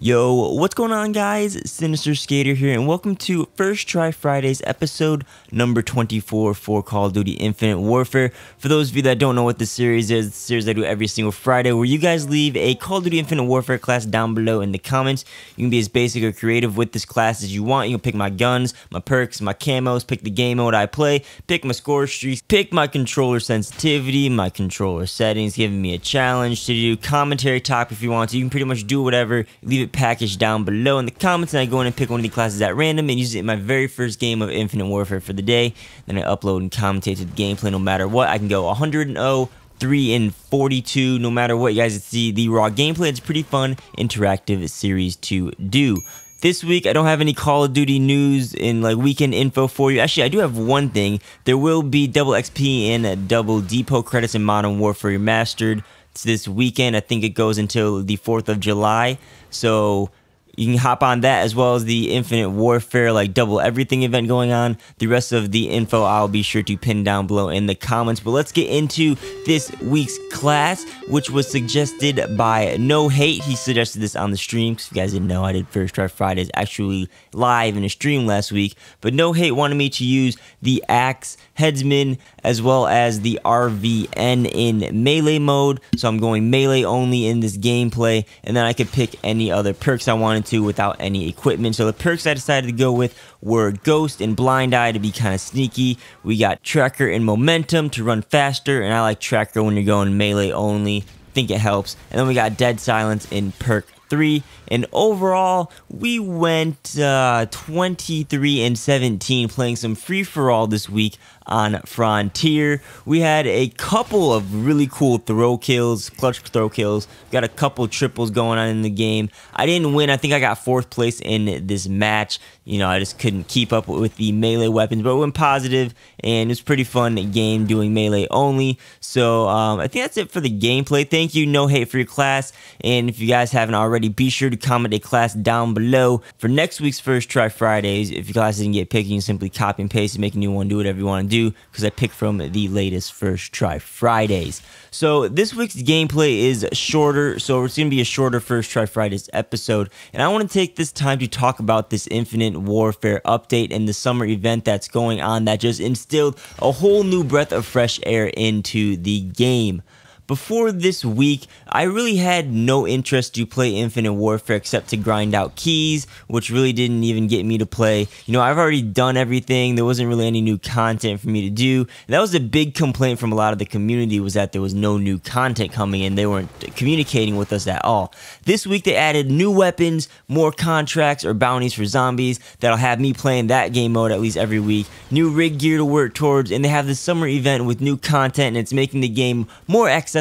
Yo, what's going on, guys? Sinister Skater here, and welcome to First Try Fridays episode number 24 for Call of Duty Infinite Warfare. For those of you that don't know what this series is, it's a series I do every single Friday where you guys leave a Call of Duty Infinite Warfare class down below in the comments. You can be as basic or creative with this class as you want. You can pick my guns, my perks, my camos, pick the game mode I play, pick my score streaks, pick my controller sensitivity, my controller settings, giving me a challenge to do, commentary topic if you want to. You can pretty much do whatever. Leave it packaged down below in the comments, and I go in and pick one of the classes at random and use it in my very first game of Infinite Warfare for the day. Then I upload and commentate to the gameplay no matter what. I can go 100-0, 3-42, no matter what. You guys see the raw gameplay. It's a pretty fun, interactive series to do. This week, I don't have any Call of Duty news and weekend info for you. Actually, I do have one thing. There will be double XP and double depot credits in Modern Warfare Remastered. It's this weekend. I think it goes until the 4th of July. So you can hop on that, as well as the Infinite Warfare double everything event going on. The rest of the info I'll be sure to pin down below in the comments. But let's get into this week's class, which was suggested by No Hate. He suggested this on the stream, because if you guys didn't know, I did First Try Fridays actually live in a stream last week. But No Hate wanted me to use the Axe Headsman as well as the RVN in melee mode. So I'm going melee only in this gameplay, and then I could pick any other perks I wanted to without any equipment. So the perks I decided to go with were Ghost and Blind Eye to be kind of sneaky. We got Tracker and Momentum to run faster, and I like Tracker when you're going melee only. I think it helps. And then we got Dead Silence in perk 3, and overall we went 23-17 playing some free-for-all this week on Frontier. We had a couple of really cool throw kills, clutch throw kills. Got a couple triples going on in the game. I didn't win. I think I got 4th place in this match. You know, I just couldn't keep up with the melee weapons, but it went positive, and it was a pretty fun game doing melee only. So I think that's it for the gameplay. Thank you, No Hate, for your class, and if you guys haven't already, be sure to comment a class down below for next week's First Try Fridays. If your class didn't get picked, you can simply copy and paste and make a new one, do whatever you want to do, because I picked from the latest First Try Fridays. So this week's gameplay is shorter, so it's going to be a shorter First Try Fridays episode, and I want to take this time to talk about this Infinite Warfare update and the summer event that's going on that just instilled a whole new breath of fresh air into the game. Before this week, I really had no interest to play Infinite Warfare except to grind out keys, which really didn't even get me to play. You know, I've already done everything. There wasn't really any new content for me to do. And that was a big complaint from a lot of the community, was that there was no new content coming in. They weren't communicating with us at all. This week, they added new weapons, more contracts or bounties for zombies that'll have me playing that game mode at least every week. New rig gear to work towards, and they have this summer event with new content, and it's making the game more accessible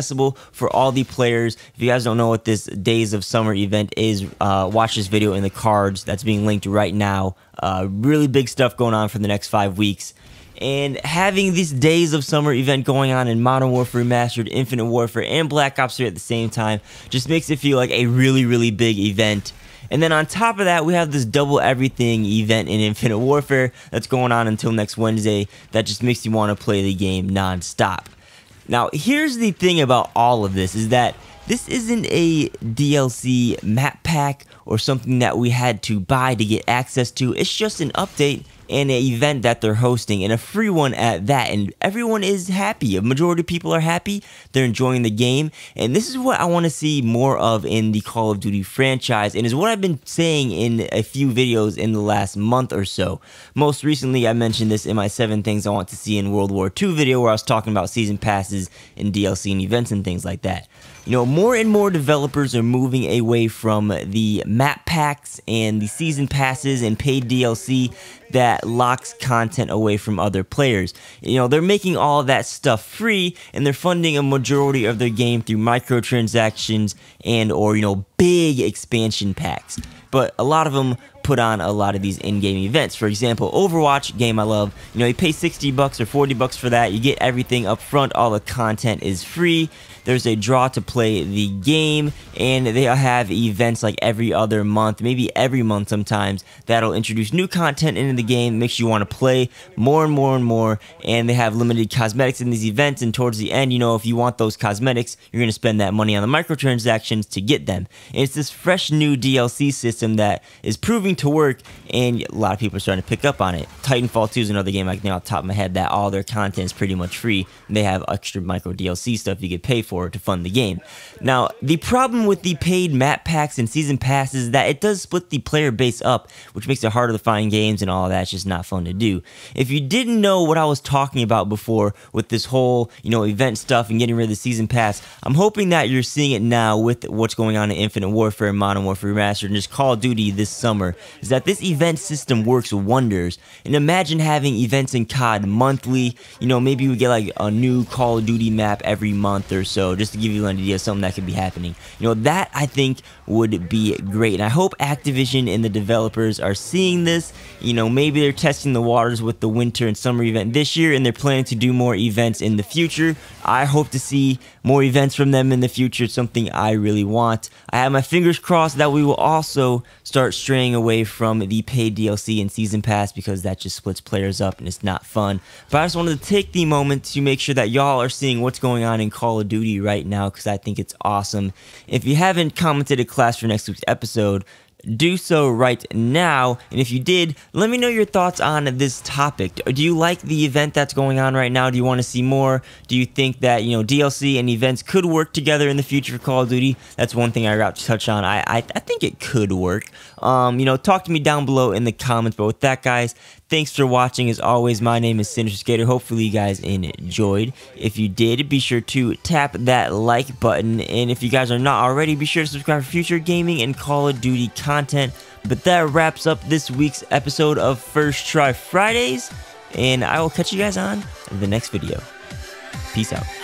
for all the players. If you guys don't know what this Days of Summer event is, watch this video in the cards that's being linked right now. Really big stuff going on for the next 5 weeks. And having this Days of Summer event going on in Modern Warfare Remastered, Infinite Warfare, and Black Ops 3 at the same time just makes it feel like a really, really big event. And then on top of that, we have this double everything event in Infinite Warfare that's going on until next Wednesday that just makes you want to play the game non-stop. Now, here's the thing about all of this, is that this isn't a DLC map pack or something that we had to buy to get access to. It's just an update and an event that they're hosting, and a free one at that, and everyone is happy. A majority of people are happy. They're enjoying the game, and this is what I want to see more of in the Call of Duty franchise, and is what I've been saying in a few videos in the last month or so. Most recently, I mentioned this in my 7 things I want to see in World War II video, where I was talking about season passes and DLC and events and things like that. You know, more and more developers are moving away from the map packs and the season passes and paid DLC that locks content away from other players. You know, they're making all of that stuff free, and they're funding a majority of their game through microtransactions and or, you know, big expansion packs. But a lot of them put on a lot of these in-game events. For example, Overwatch, game I love, you know, you pay $60 or $40 for that, you get everything up front, all the content is free. There's a draw to play the game, and they have events like every other month, maybe every month sometimes, that'll introduce new content into the game, makes you want to play more and more and more, and they have limited cosmetics in these events, and towards the end, you know, if you want those cosmetics, you're going to spend that money on the microtransactions to get them. And it's this fresh new DLC system that is proving to work, and a lot of people are starting to pick up on it. Titanfall 2 is another game I can name off the top of my head that all their content is pretty much free. They have extra micro DLC stuff you get paid for to fund the game. Now, the problem with the paid map packs and season passes is that it does split the player base up, which makes it harder to find games and all of that. It's just not fun to do. If you didn't know what I was talking about before with this whole, you know, event stuff and getting rid of the season pass, I'm hoping that you're seeing it now with what's going on in Infinite Warfare, Modern Warfare Remastered, and just Call of Duty this summer, is that this event system works wonders. And imagine having events in COD monthly. You know, maybe we get like a new Call of Duty map every month or so, just to give you an idea of something that could be happening. You know, that I think would be great. And I hope Activision and the developers are seeing this. You know, maybe they're testing the waters with the winter and summer event this year, and they're planning to do more events in the future. I hope to see more events from them in the future. It's something I really want. I have my fingers crossed that we will also start straying away from the paid DLC and season pass, because that just splits players up and it's not fun. But I just wanted to take the moment to make sure that y'all are seeing what's going on in Call of Duty right now, because I think it's awesome. If you haven't commented a class for next week's episode, do so right now, and if you did, let me know your thoughts on this topic. Do you like the event that's going on right now? Do you want to see more? Do you think that, you know, DLC and events could work together in the future for Call of Duty? That's one thing I got to touch on. I think it could work. You know, talk to me down below in the comments. But with that, guys, thanks for watching. As always, my name is Sinister Skater. Hopefully you guys enjoyed. If you did, be sure to tap that like button, and if you guys are not already, be sure to subscribe for future gaming and Call of Duty content. But that wraps up this week's episode of First Try Fridays, and I will catch you guys on the next video. Peace out.